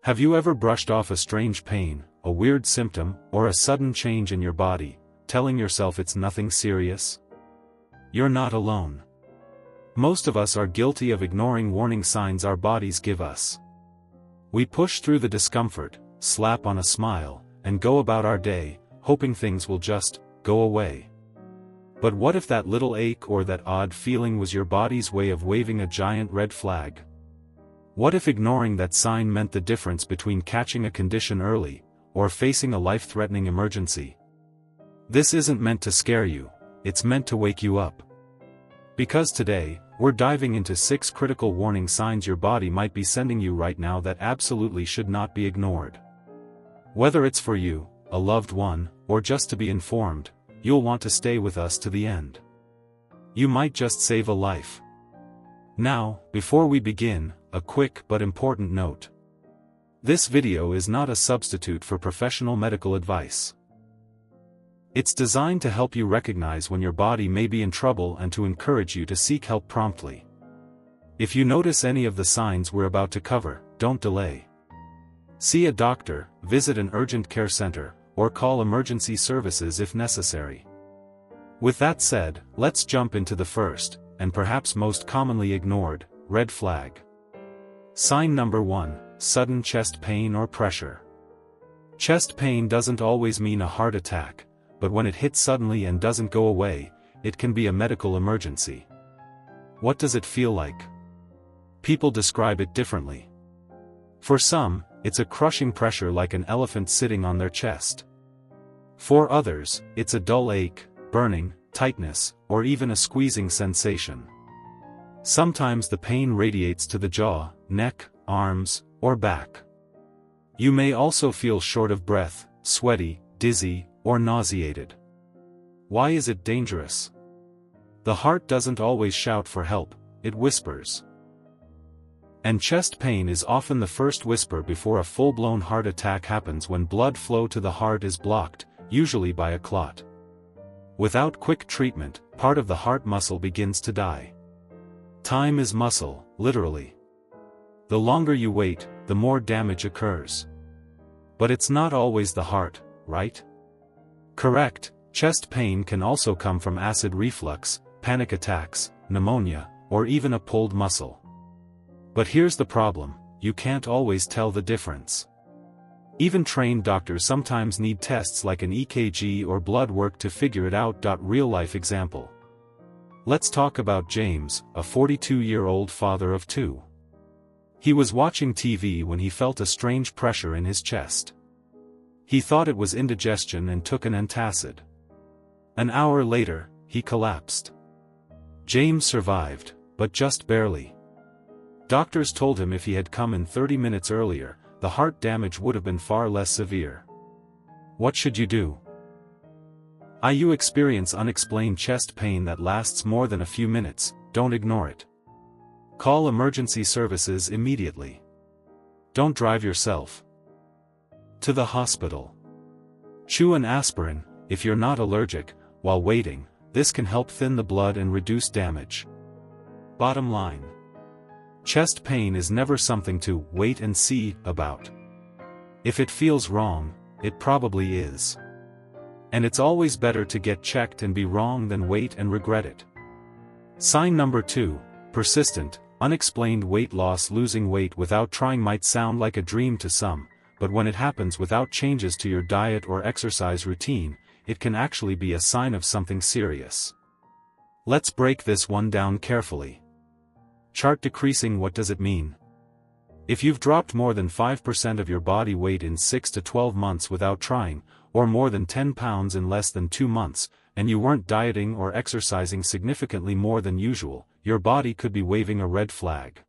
Have you ever brushed off a strange pain, a weird symptom, or a sudden change in your body, telling yourself it's nothing serious? You're not alone. Most of us are guilty of ignoring warning signs our bodies give us. We push through the discomfort, slap on a smile, and go about our day, hoping things will just go away. But what if that little ache or that odd feeling was your body's way of waving a giant red flag? What if ignoring that sign meant the difference between catching a condition early, or facing a life-threatening emergency? This isn't meant to scare you, it's meant to wake you up. Because today, we're diving into 6 critical warning signs your body might be sending you right now that absolutely should not be ignored. Whether it's for you, a loved one, or just to be informed, you'll want to stay with us to the end. You might just save a life. Now, before we begin, a quick but important note. This video is not a substitute for professional medical advice. It's designed to help you recognize when your body may be in trouble and to encourage you to seek help promptly. If you notice any of the signs we're about to cover, don't delay. See a doctor, visit an urgent care center, or call emergency services if necessary. With that said, let's jump into the first, and perhaps most commonly ignored, red flag. Sign number 1, sudden chest pain or pressure. Chest pain doesn't always mean a heart attack, but when it hits suddenly and doesn't go away, it can be a medical emergency. What does it feel like? People describe it differently. For some, it's a crushing pressure like an elephant sitting on their chest. For others, it's a dull ache, burning, tightness, or even a squeezing sensation. Sometimes the pain radiates to the jaw, neck, arms, or back. You may also feel short of breath, sweaty, dizzy, or nauseated. Why is it dangerous? The heart doesn't always shout for help, it whispers. And chest pain is often the first whisper before a full-blown heart attack happens when blood flow to the heart is blocked, usually by a clot. Without quick treatment, part of the heart muscle begins to die. Time is muscle, literally. The longer you wait, the more damage occurs. But it's not always the heart, right? Correct, chest pain can also come from acid reflux, panic attacks, pneumonia, or even a pulled muscle. But here's the problem, you can't always tell the difference. Even trained doctors sometimes need tests like an EKG or blood work to figure it out. Real-life example. Let's talk about James, a 42-year-old father of 2. He was watching TV when he felt a strange pressure in his chest. He thought it was indigestion and took an antacid. An hour later, he collapsed. James survived, but just barely. Doctors told him if he had come in 30 minutes earlier, the heart damage would have been far less severe. What should you do? You experience unexplained chest pain that lasts more than a few minutes, don't ignore it. Call emergency services immediately. Don't drive yourself to the hospital. Chew an aspirin, if you're not allergic, while waiting. This can help thin the blood and reduce damage. Bottom line. Chest pain is never something to wait and see about. If it feels wrong, it probably is. And it's always better to get checked and be wrong than wait and regret it. Sign number 2, persistent, unexplained weight loss. Losing weight without trying might sound like a dream to some, but when it happens without changes to your diet or exercise routine, it can actually be a sign of something serious. Let's break this one down carefully. Chart decreasing. What does it mean? If you've dropped more than 5% of your body weight in 6 to 12 months without trying, or more than 10 pounds in less than 2 months, and you weren't dieting or exercising significantly more than usual, your body could be waving a red flag.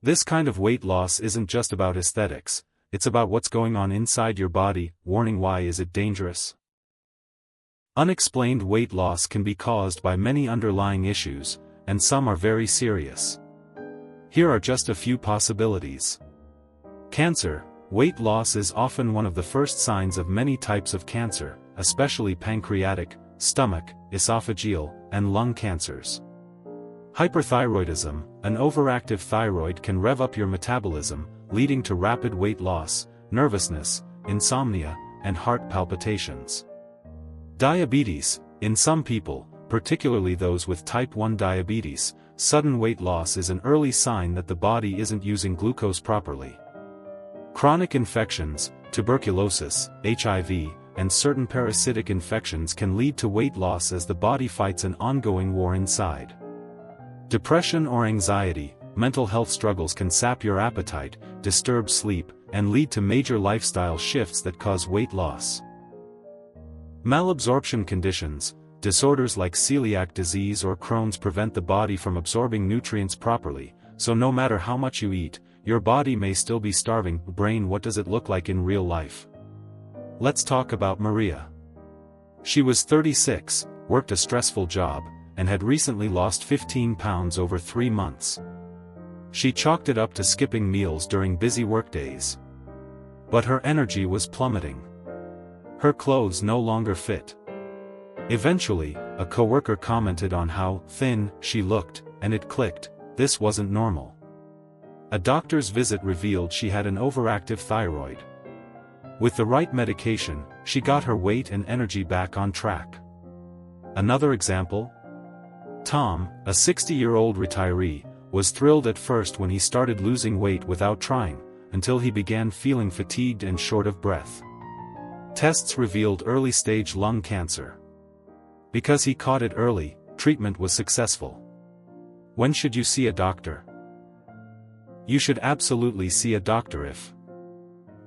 This kind of weight loss isn't just about aesthetics, it's about what's going on inside your body. Warning: why is it dangerous? Unexplained weight loss can be caused by many underlying issues, and some are very serious. Here are just a few possibilities. Cancer. Weight loss is often one of the first signs of many types of cancer, especially pancreatic, stomach, esophageal, and lung cancers. Hyperthyroidism. An overactive thyroid can rev up your metabolism, leading to rapid weight loss, nervousness, insomnia, and heart palpitations. Diabetes. In some people, particularly those with type 1 diabetes, sudden weight loss is an early sign that the body isn't using glucose properly. Chronic infections, tuberculosis, HIV, and certain parasitic infections can lead to weight loss as the body fights an ongoing war inside. Depression or anxiety, mental health struggles can sap your appetite, disturb sleep, and lead to major lifestyle shifts that cause weight loss. Malabsorption conditions, disorders like celiac disease or Crohn's prevent the body from absorbing nutrients properly, so no matter how much you eat, your body may still be starving. Brain. What does it look like in real life? Let's talk about Maria. She was 36, worked a stressful job, and had recently lost 15 pounds over 3 months. She chalked it up to skipping meals during busy workdays. But her energy was plummeting. Her clothes no longer fit. Eventually, a coworker commented on how thin she looked, and it clicked: this wasn't normal. A doctor's visit revealed she had an overactive thyroid. With the right medication, she got her weight and energy back on track. Another example? Tom, a 60-year-old retiree, was thrilled at first when he started losing weight without trying, until he began feeling fatigued and short of breath. Tests revealed early-stage lung cancer. Because he caught it early, treatment was successful. When should you see a doctor? You should absolutely see a doctor if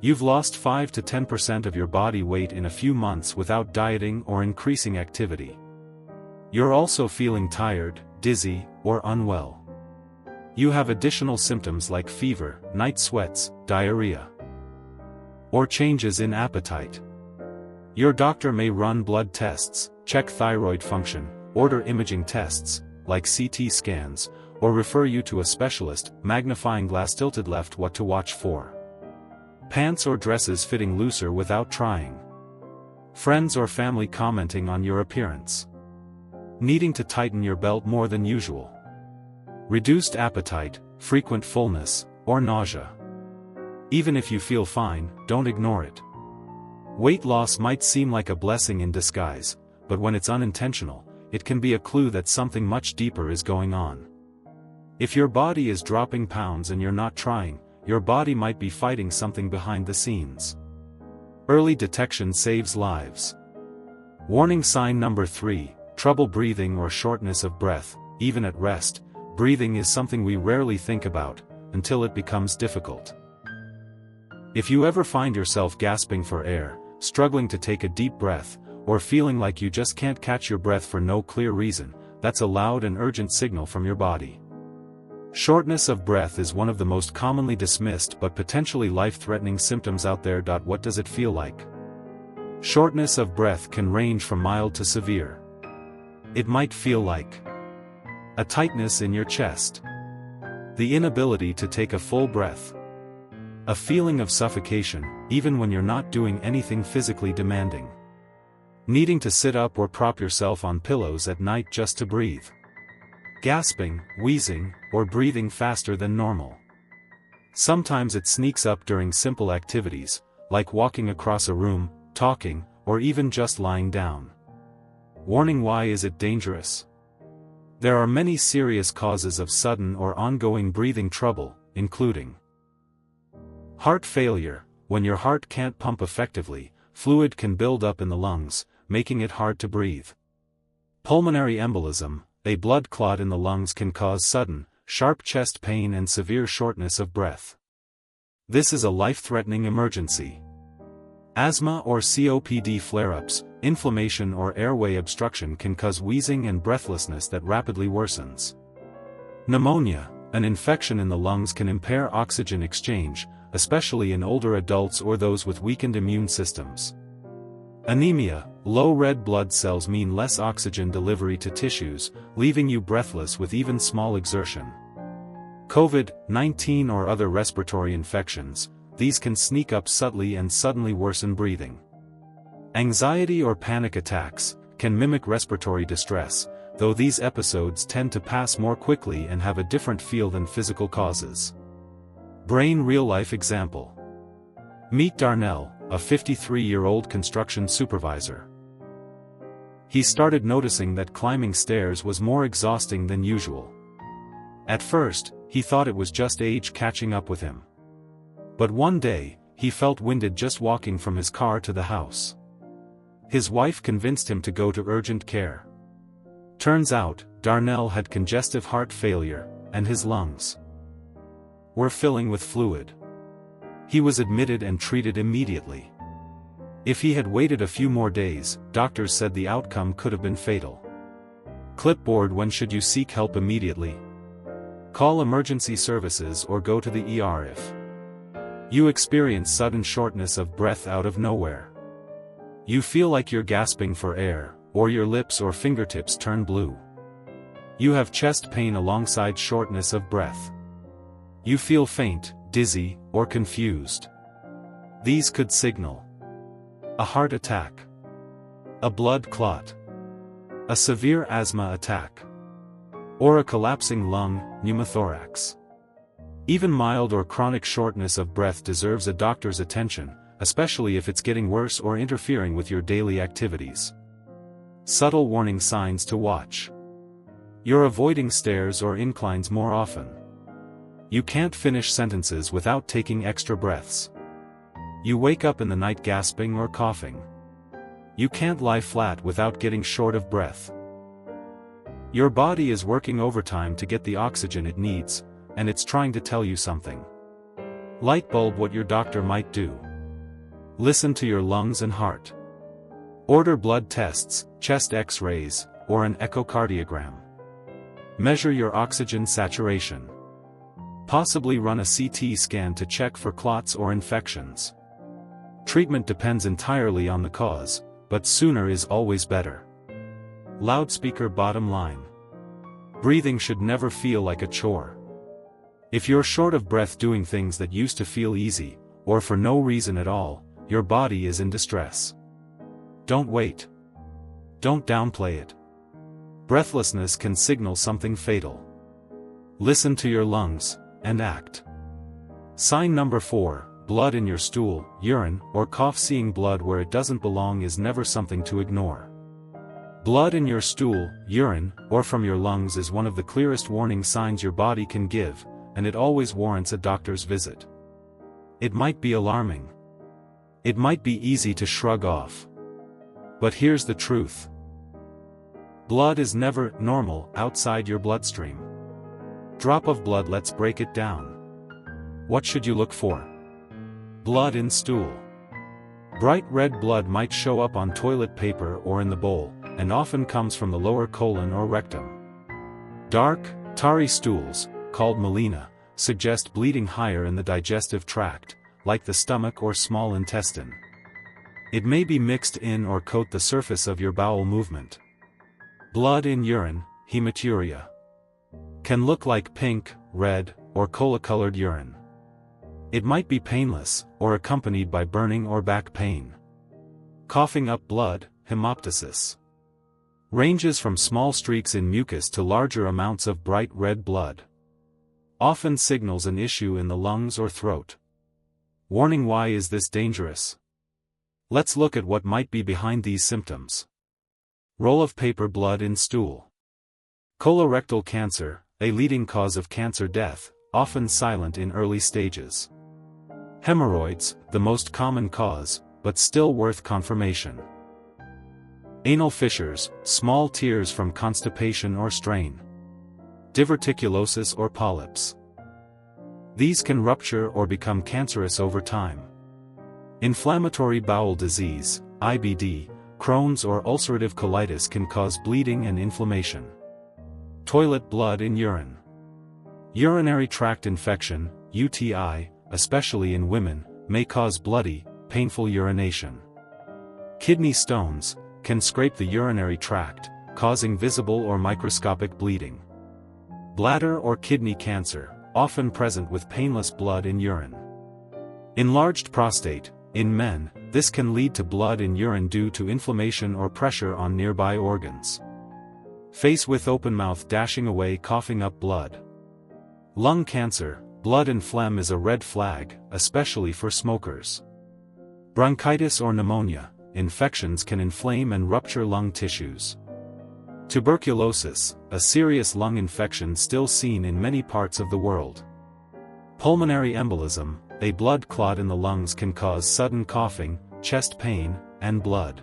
you've lost 5 to 10% of your body weight in a few months without dieting or increasing activity. You're also feeling tired, dizzy, or unwell. You have additional symptoms like fever, night sweats, diarrhea, or changes in appetite. Your doctor may run blood tests, check thyroid function, order imaging tests, like CT scans, or refer you to a specialist. Magnifying glass. Tilted left. What to watch for? Pants or dresses fitting looser without trying. Friends or family commenting on your appearance. Needing to tighten your belt more than usual. Reduced appetite, frequent fullness, or nausea. Even if you feel fine, don't ignore it. Weight loss might seem like a blessing in disguise, but when it's unintentional, it can be a clue that something much deeper is going on. If your body is dropping pounds and you're not trying, your body might be fighting something behind the scenes. Early detection saves lives. Warning sign number 3, trouble breathing or shortness of breath. Even at rest, breathing is something we rarely think about, until it becomes difficult. If you ever find yourself gasping for air, struggling to take a deep breath, or feeling like you just can't catch your breath for no clear reason, that's a loud and urgent signal from your body. Shortness of breath is one of the most commonly dismissed but potentially life-threatening symptoms out there. What does it feel like? Shortness of breath can range from mild to severe. It might feel like a tightness in your chest, the inability to take a full breath, a feeling of suffocation, even when you're not doing anything physically demanding, needing to sit up or prop yourself on pillows at night just to breathe, gasping, wheezing, or breathing faster than normal. Sometimes it sneaks up during simple activities, like walking across a room, talking, or even just lying down. Warning. Why is it dangerous? There are many serious causes of sudden or ongoing breathing trouble, including heart failure. When your heart can't pump effectively, fluid can build up in the lungs, making it hard to breathe. Pulmonary embolism. A blood clot in the lungs can cause sudden, sharp chest pain and severe shortness of breath. This is a life-threatening emergency. Asthma or COPD flare-ups. Inflammation or airway obstruction can cause wheezing and breathlessness that rapidly worsens. Pneumonia. An infection in the lungs can impair oxygen exchange, especially in older adults or those with weakened immune systems. Anemia. Low red blood cells mean less oxygen delivery to tissues, leaving you breathless with even small exertion. COVID-19 or other respiratory infections. These can sneak up subtly and suddenly worsen breathing. Anxiety or panic attacks can mimic respiratory distress, though these episodes tend to pass more quickly and have a different feel than physical causes. Brain real-life example. Meet Darnell, a 53-year-old construction supervisor. He started noticing that climbing stairs was more exhausting than usual. At first, he thought it was just age catching up with him. But one day, he felt winded just walking from his car to the house. His wife convinced him to go to urgent care. Turns out, Darnell had congestive heart failure, and his lungs were filling with fluid. He was admitted and treated immediately. If he had waited a few more days, doctors said the outcome could have been fatal. Clipboard: when should you seek help immediately? Call emergency services or go to the ER if you experience sudden shortness of breath out of nowhere. You feel like you're gasping for air, or your lips or fingertips turn blue. You have chest pain alongside shortness of breath. You feel faint, dizzy, or confused. These could signal a heart attack, a blood clot, a severe asthma attack, or a collapsing lung, pneumothorax. Even mild or chronic shortness of breath deserves a doctor's attention, especially if it's getting worse or interfering with your daily activities. Subtle warning signs to watch. You're avoiding stairs or inclines more often. You can't finish sentences without taking extra breaths. You wake up in the night gasping or coughing. You can't lie flat without getting short of breath. Your body is working overtime to get the oxygen it needs, and it's trying to tell you something. Light bulb what your doctor might do. Listen to your lungs and heart. Order blood tests, chest X-rays, or an echocardiogram. Measure your oxygen saturation. Possibly run a CT scan to check for clots or infections. Treatment depends entirely on the cause, but sooner is always better. Loudspeaker bottom line. Breathing should never feel like a chore. If you're short of breath doing things that used to feel easy, or for no reason at all, your body is in distress. Don't wait. Don't downplay it. Breathlessness can signal something fatal. Listen to your lungs, and act. Sign number 4, blood in your stool, urine, or cough. Seeing blood where it doesn't belong is never something to ignore. Blood in your stool, urine, or from your lungs is one of the clearest warning signs your body can give, and it always warrants a doctor's visit. It might be alarming. It might be easy to shrug off. But here's the truth. Blood is never normal outside your bloodstream. Drop of blood. Let's break it down. What should you look for? Blood in stool. Bright red blood might show up on toilet paper or in the bowl, and often comes from the lower colon or rectum. Dark, tarry stools, called melena, suggest bleeding higher in the digestive tract, like the stomach or small intestine. It may be mixed in or coat the surface of your bowel movement. Blood in urine, hematuria. Can look like pink, red, or cola-colored urine. It might be painless, or accompanied by burning or back pain. Coughing up blood, hemoptysis. Ranges from small streaks in mucus to larger amounts of bright red blood. Often signals an issue in the lungs or throat. Warning: why is this dangerous? Let's look at what might be behind these symptoms. Roll of paper. Blood in stool. Colorectal cancer, a leading cause of cancer death, often silent in early stages. Hemorrhoids, the most common cause, but still worth confirmation. Anal fissures, small tears from constipation or strain. Diverticulosis or polyps. These can rupture or become cancerous over time. Inflammatory bowel disease, IBD, Crohn's or ulcerative colitis can cause bleeding and inflammation. Toilet blood in urine. Urinary tract infection, UTI, especially in women, may cause bloody, painful urination. Kidney stones can scrape the urinary tract, causing visible or microscopic bleeding. Bladder or kidney cancer, often present with painless blood in urine. Enlarged prostate, in men, this can lead to blood in urine due to inflammation or pressure on nearby organs. Face with open mouth dashing away, coughing up blood. Lung cancer, blood and phlegm is a red flag, especially for smokers. Bronchitis or pneumonia, infections can inflame and rupture lung tissues. Tuberculosis, a serious lung infection still seen in many parts of the world. Pulmonary embolism, a blood clot in the lungs, can cause sudden coughing, chest pain, and blood.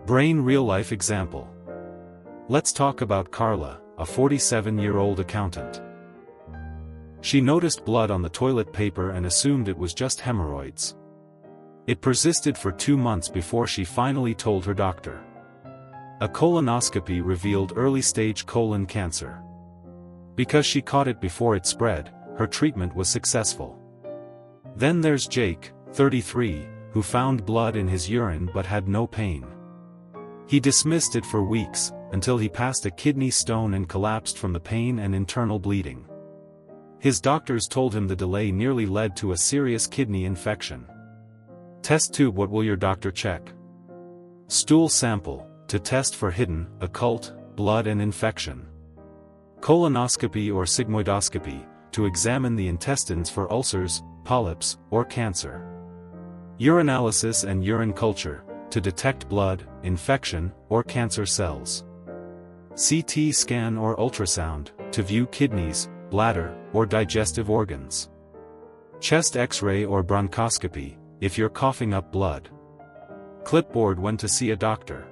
Brain real-life example. Let's talk about Carla, a 47-year-old accountant. She noticed blood on the toilet paper and assumed it was just hemorrhoids. It persisted for 2 months before she finally told her doctor. A colonoscopy revealed early-stage colon cancer. Because she caught it before it spread, her treatment was successful. Then there's Jake, 33, who found blood in his urine but had no pain. He dismissed it for weeks, until he passed a kidney stone and collapsed from the pain and internal bleeding. His doctors told him the delay nearly led to a serious kidney infection. Test tube. What will your doctor check? Stool sample, to test for hidden, occult, blood and infection. Colonoscopy or sigmoidoscopy, to examine the intestines for ulcers, polyps, or cancer. Urinalysis and urine culture, to detect blood, infection, or cancer cells. CT scan or ultrasound, to view kidneys, bladder, or digestive organs. Chest X-ray or bronchoscopy, if you're coughing up blood. Clipboard. When to see a doctor.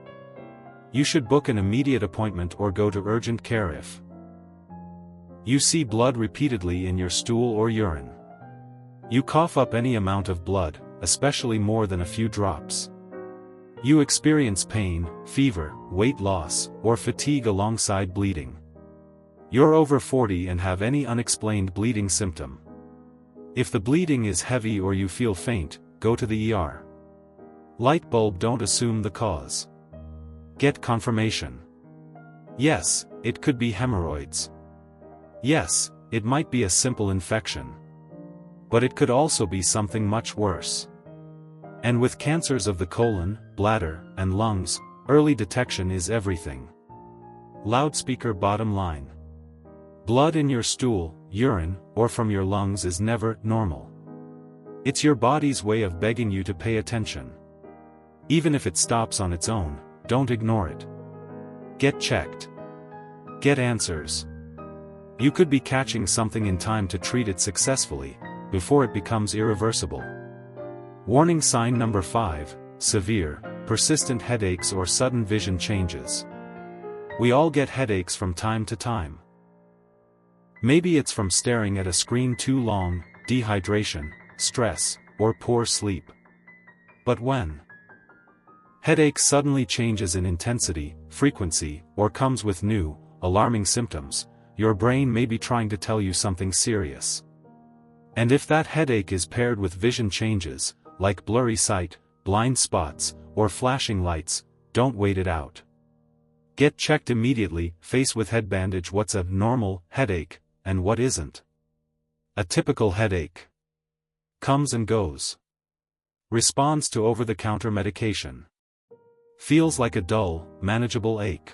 You should book an immediate appointment or go to urgent care if you see blood repeatedly in your stool or urine. You cough up any amount of blood, especially more than a few drops. You experience pain, fever, weight loss, or fatigue alongside bleeding. You're over 40 and have any unexplained bleeding symptom. If the bleeding is heavy or you feel faint, go to the ER. Light bulb. Don't assume the cause. Get confirmation. Yes, it could be hemorrhoids. Yes, it might be a simple infection. But it could also be something much worse. And with cancers of the colon, bladder, and lungs, early detection is everything. Loudspeaker. Bottom line. Blood in your stool, urine, or from your lungs is never normal. It's your body's way of begging you to pay attention. Even if it stops on its own, don't ignore it. Get checked. Get answers. You could be catching something in time to treat it successfully, before it becomes irreversible. Warning sign number 5, severe, persistent headaches or sudden vision changes. We all get headaches from time to time. Maybe it's from staring at a screen too long, dehydration, stress, or poor sleep. But when headache suddenly changes in intensity, frequency, or comes with new, alarming symptoms, your brain may be trying to tell you something serious. And if that headache is paired with vision changes, like blurry sight, blind spots, or flashing lights, don't wait it out. Get checked immediately. Face with head bandage. What's a normal headache, and what isn't? A typical headache comes and goes. Responds to over-the-counter medication. Feels like a dull, manageable ache.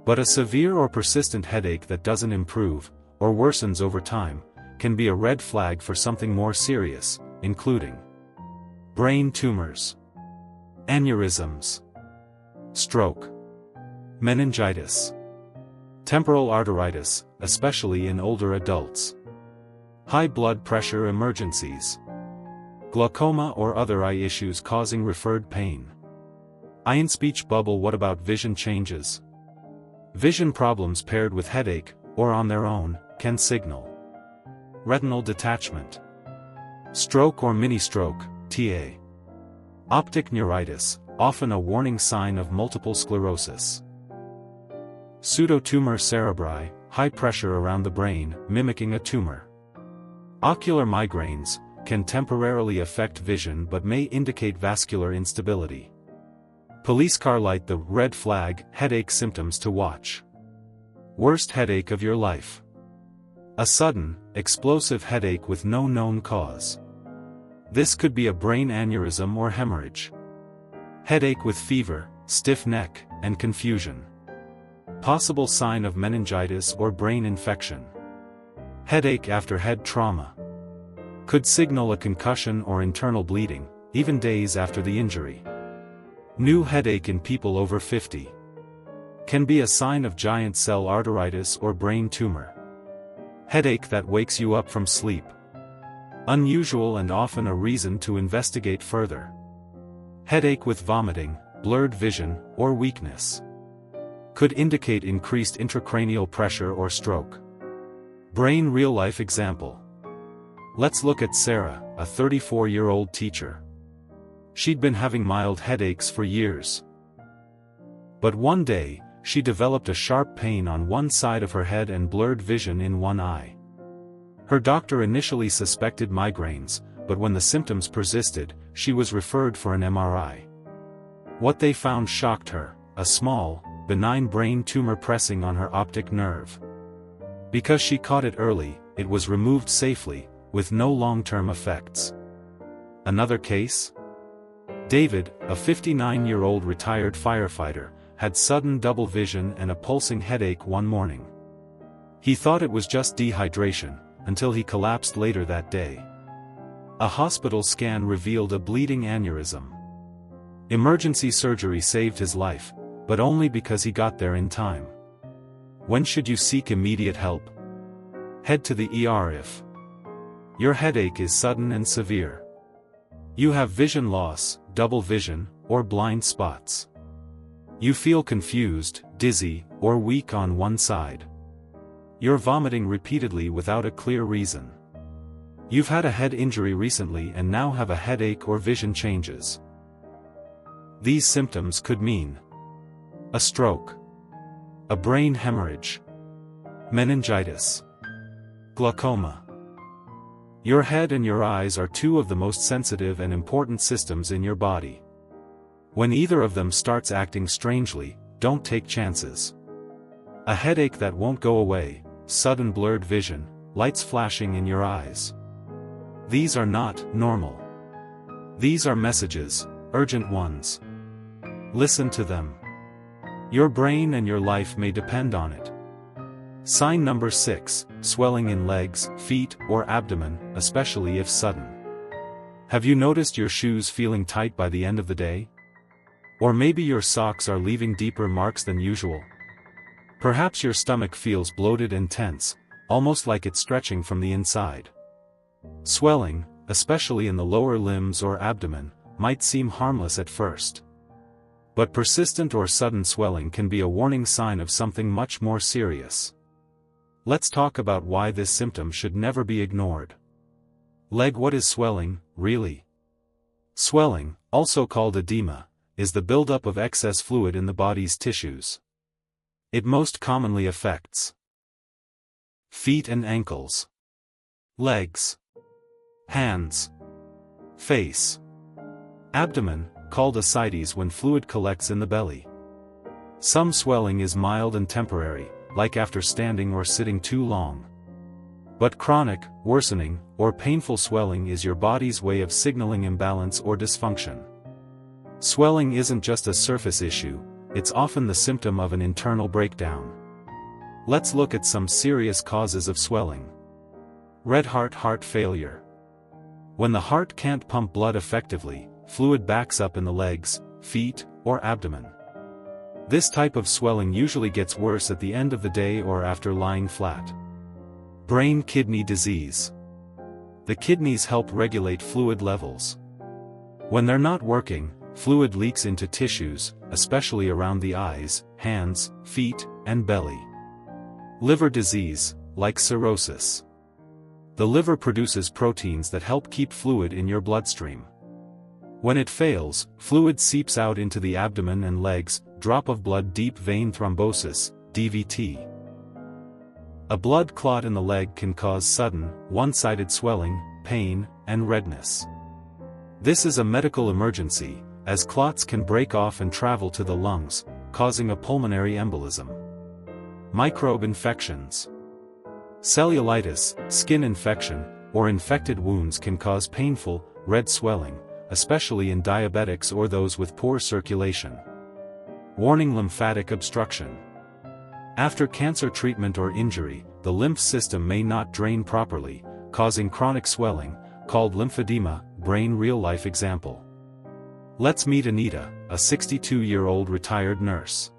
But a severe or persistent headache that doesn't improve, or worsens over time, can be a red flag for something more serious, including brain tumors, aneurysms, stroke, meningitis, temporal arteritis, especially in older adults, high blood pressure emergencies, glaucoma or other eye issues causing referred pain. Eye and speech bubble. What about vision changes? Vision problems paired with headache, or on their own, can signal retinal detachment, stroke or mini-stroke, TA. Optic neuritis, often a warning sign of multiple sclerosis. Pseudotumor cerebri, high pressure around the brain, mimicking a tumor. Ocular migraines, can temporarily affect vision but may indicate vascular instability. Police car light. The red flag, headache symptoms to watch. Worst headache of your life. A sudden, explosive headache with no known cause. This could be a brain aneurysm or hemorrhage. Headache with fever, stiff neck, and confusion. Possible sign of meningitis or brain infection. Headache after head trauma. Could signal a concussion or internal bleeding, even days after the injury. New headache in people over 50. Can be a sign of giant cell arteritis or brain tumor. Headache that wakes you up from sleep. Unusual and often a reason to investigate further. Headache with vomiting, blurred vision, or weakness. Could indicate increased intracranial pressure or stroke. Brain real-life example. Let's look at Sarah, a 34-year-old teacher. She'd been having mild headaches for years. But one day, she developed a sharp pain on one side of her head and blurred vision in one eye. Her doctor initially suspected migraines, but when the symptoms persisted, she was referred for an MRI. What they found shocked her: a small, benign brain tumor pressing on her optic nerve. Because she caught it early, it was removed safely, with no long-term effects. Another case? David, a 59-year-old retired firefighter, had sudden double vision and a pulsing headache one morning. He thought it was just dehydration, until he collapsed later that day. A hospital scan revealed a bleeding aneurysm. Emergency surgery saved his life, but only because he got there in time. When should you seek immediate help? Head to the ER if your headache is sudden and severe. You have vision loss, double vision, or blind spots. You feel confused, dizzy, or weak on one side. You're vomiting repeatedly without a clear reason. You've had a head injury recently and now have a headache or vision changes. These symptoms could mean a stroke, a brain hemorrhage, meningitis, glaucoma. Your head and your eyes are two of the most sensitive and important systems in your body. When either of them starts acting strangely, don't take chances. A headache that won't go away, sudden blurred vision, lights flashing in your eyes. These are not normal. These are messages, urgent ones. Listen to them. Your brain and your life may depend on it. Sign number 6, swelling in legs, feet, or abdomen, especially if sudden. Have you noticed your shoes feeling tight by the end of the day? Or maybe your socks are leaving deeper marks than usual? Perhaps your stomach feels bloated and tense, almost like it's stretching from the inside. Swelling, especially in the lower limbs or abdomen, might seem harmless at first. But persistent or sudden swelling can be a warning sign of something much more serious. Let's talk about why this symptom should never be ignored. Leg. What is swelling, really? Swelling, also called edema, is the buildup of excess fluid in the body's tissues. It most commonly affects feet and ankles, legs, hands, face, abdomen, called ascites when fluid collects in the belly. Some swelling is mild and temporary, like after standing or sitting too long. But chronic, worsening, or painful swelling is your body's way of signaling imbalance or dysfunction. Swelling isn't just a surface issue, it's often the symptom of an internal breakdown. Let's look at some serious causes of swelling. Red heart failure. When the heart can't pump blood effectively, fluid backs up in the legs, feet, or abdomen. This type of swelling usually gets worse at the end of the day or after lying flat. Brain-kidney disease. The kidneys help regulate fluid levels. When they're not working, fluid leaks into tissues, especially around the eyes, hands, feet, and belly. Liver disease, like cirrhosis. The liver produces proteins that help keep fluid in your bloodstream. When it fails, fluid seeps out into the abdomen and legs, drop of blood, deep vein thrombosis, DVT. A blood clot in the leg can cause sudden, one-sided swelling, pain, and redness. This is a medical emergency, as clots can break off and travel to the lungs, causing a pulmonary embolism. Microbe infections. Cellulitis, skin infection, or infected wounds can cause painful, red swelling, especially in diabetics or those with poor circulation. Warning: lymphatic obstruction. After cancer treatment or injury, the the lymph system may not drain properly, causing chronic swelling, called lymphedema, brain real-life example. Let's meet Anita, a 62-year-old retired nurse.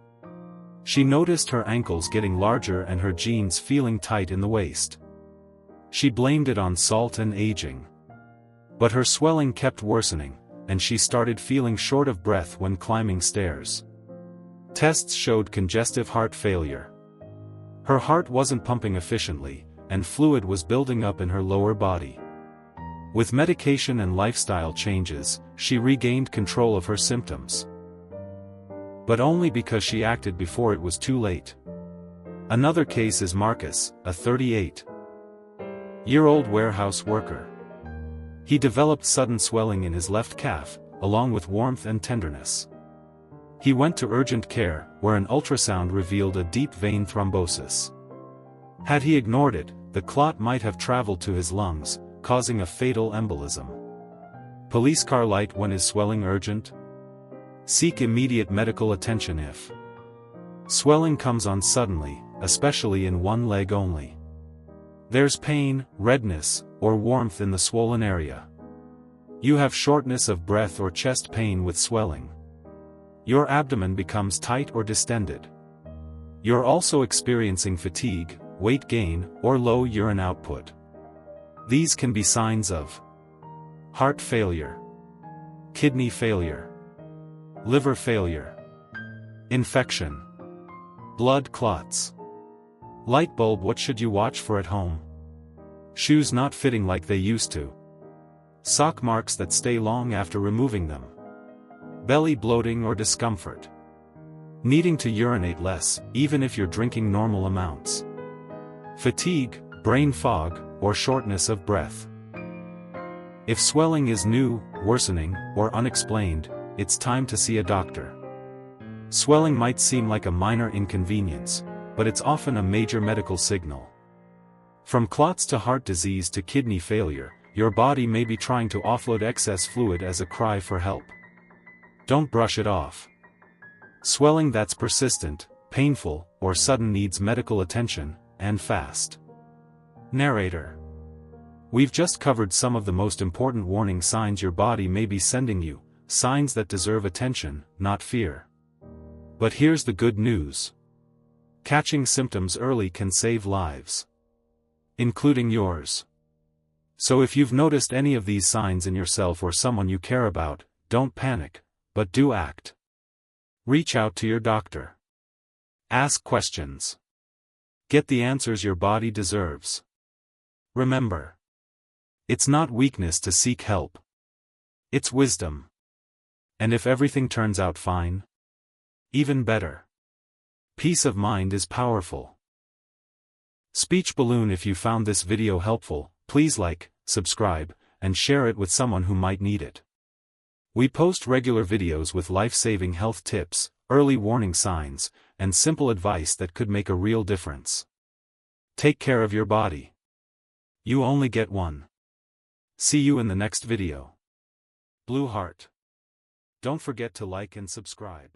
She noticed her ankles getting larger and her jeans feeling tight in the waist. She blamed it on salt and aging. But her swelling kept worsening, and she started feeling short of breath when climbing stairs. Tests showed congestive heart failure. Her heart wasn't pumping efficiently, and fluid was building up in her lower body. With medication and lifestyle changes, she regained control of her symptoms. But only because she acted before it was too late. Another case is Marcus, a 38-year-old warehouse worker. He developed sudden swelling in his left calf, along with warmth and tenderness. He went to urgent care, where an ultrasound revealed a deep vein thrombosis. Had he ignored it, the clot might have traveled to his lungs, causing a fatal embolism. Police car light when is swelling urgent? Seek immediate medical attention if swelling comes on suddenly, especially in one leg only. There's pain, redness, or warmth in the swollen area. You have shortness of breath or chest pain with swelling. Your abdomen becomes tight or distended. You're also experiencing fatigue, weight gain, or low urine output. These can be signs of heart failure, kidney failure, liver failure, infection, blood clots. Light bulb. What should you watch for at home? Shoes not fitting like they used to. Sock marks that stay long after removing them. Belly bloating or discomfort. Needing to urinate less, even if you're drinking normal amounts. Fatigue, brain fog, or shortness of breath. If swelling is new, worsening, or unexplained, it's time to see a doctor. Swelling might seem like a minor inconvenience, but it's often a major medical signal. From clots to heart disease to kidney failure, your body may be trying to offload excess fluid as a cry for help. Don't brush it off. Swelling that's persistent, painful, or sudden needs medical attention, and fast. Narrator. We've just covered some of the most important warning signs your body may be sending you, signs that deserve attention, not fear. But here's the good news. Catching symptoms early can save lives. Including yours. So if you've noticed any of these signs in yourself or someone you care about, don't panic, but do act. Reach out to your doctor. Ask questions. Get the answers your body deserves. Remember. It's not weakness to seek help. It's wisdom. And if everything turns out fine, even better. Peace of mind is powerful. Speech balloon. If you found this video helpful, please like, subscribe, and share it with someone who might need it. We post regular videos with life-saving health tips, early warning signs, and simple advice that could make a real difference. Take care of your body. You only get one. See you in the next video. Blue Heart. Don't forget to like and subscribe.